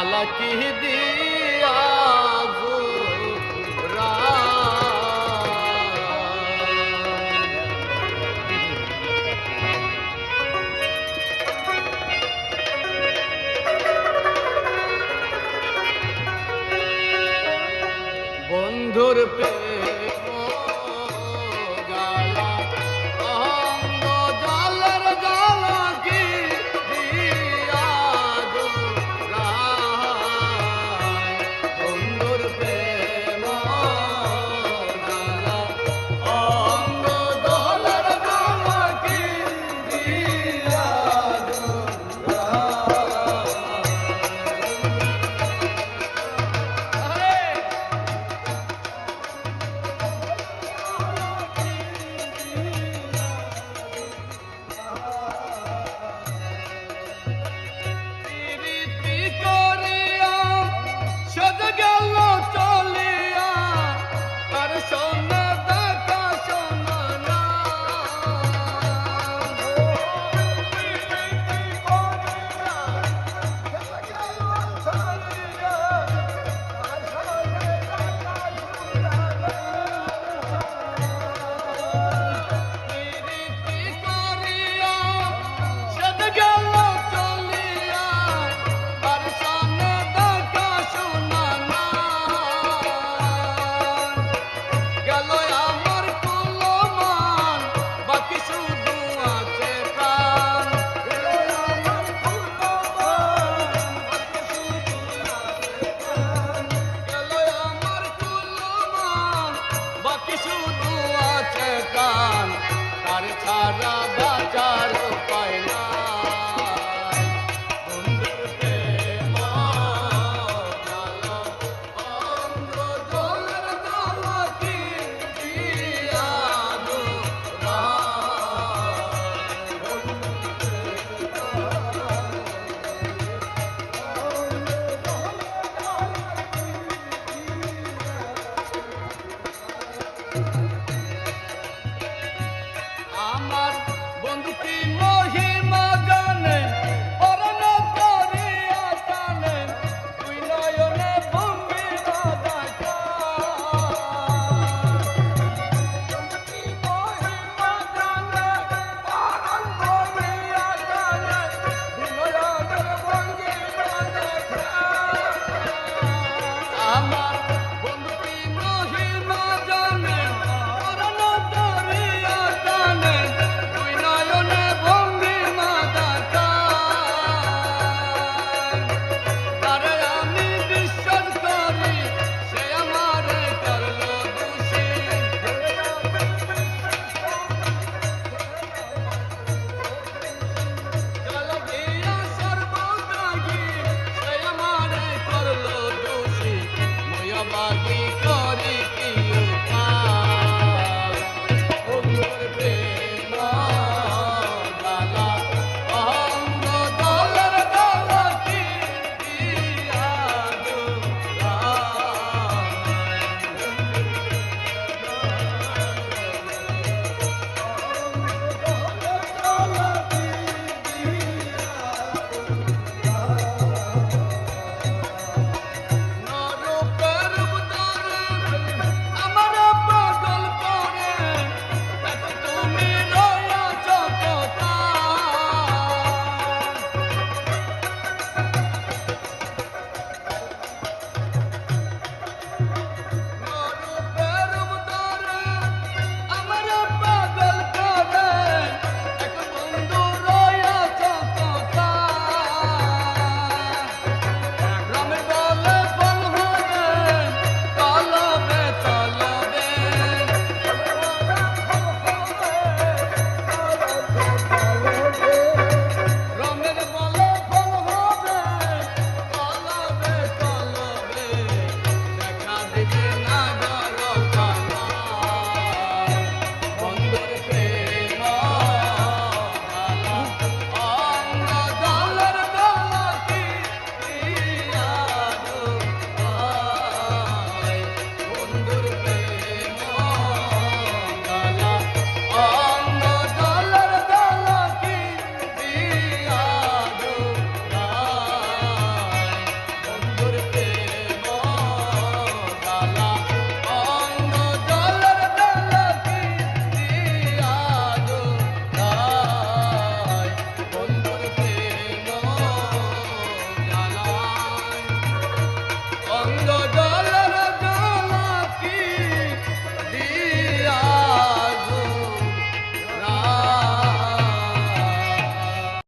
জ্বালা কি দিয়া বন্ধুর প্রেম জ্বালা অঙ্গ জ্বালার জ্বালা কি দিয়া বন্ধুর প্রেম জ্বালা অঙ্গ জ্বালার জ্বালা কি দিয়া ছাড়া বাঁচার উপায় নাই বন্ধুর প্রেম জ্বালা অঙ্গ জ্বালার জ্বালা কি দিয়া আমার বন্ধু কি মহিমা জানে অরণ্য করিয়া টানে তুই নয়নে ভঙ্গি বাঁধাইয়া কি মহিমা জানে অরণ্য করিয়া টানে তুই নয়নে ভঙ্গি বাঁধাইয়া আমার বন্ধু কি মহিমা জানে অরণ্য করিয়া টানে তুই নয়নে ভঙ্গি তারে আমি বিশ্বাস করি সে আমারে করলো দোষী চল গিয়া সর্বত্যাগী সে আমারে করলো দোষী ময়া বাগি